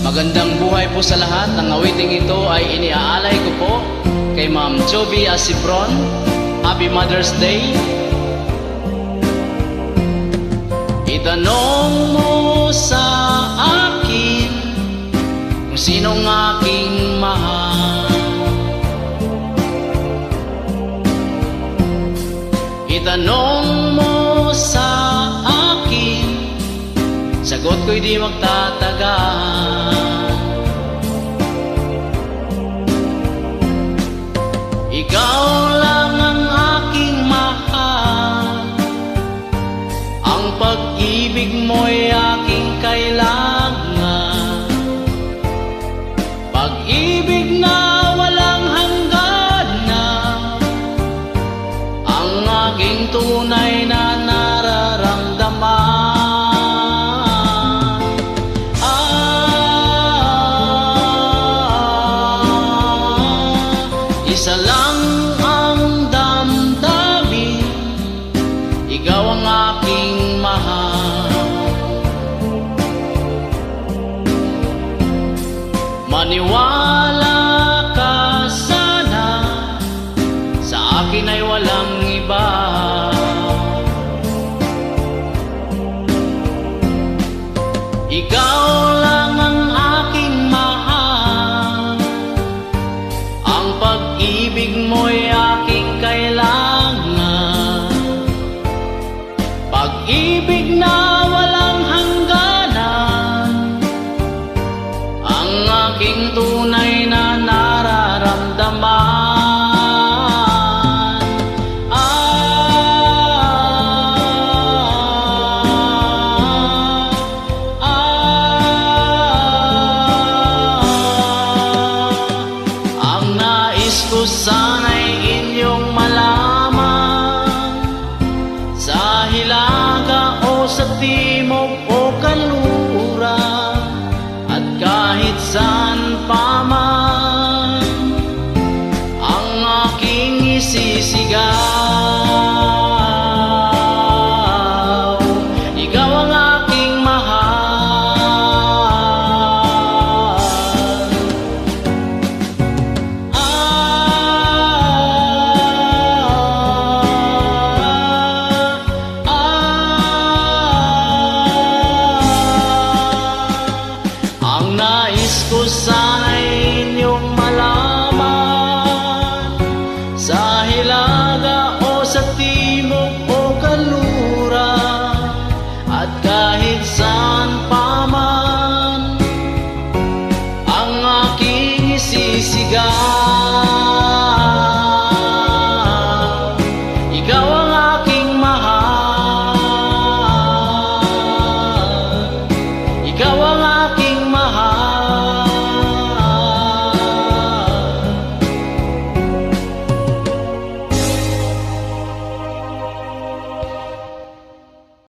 Magandang buhay po sa lahat. Ang awiting ito ay iniaalay ko po kay Ma'am Joby Asibron. Happy Mother's Day. Itanong mo sa akin kung sinong aking mahal. Itanong mo sa akin, sagot ko'y di magtatagal. Ikaw lang ang aking mahal, ang pag-ibig mo'y aking kailangan. Pag-ibig na walang hangganan, ang aking tunay na nararamdaman. Isa lang ang damdamin, ikaw ang aking mahal. Maniwala ka sana, sa akin ay walang iba. Ikaw lang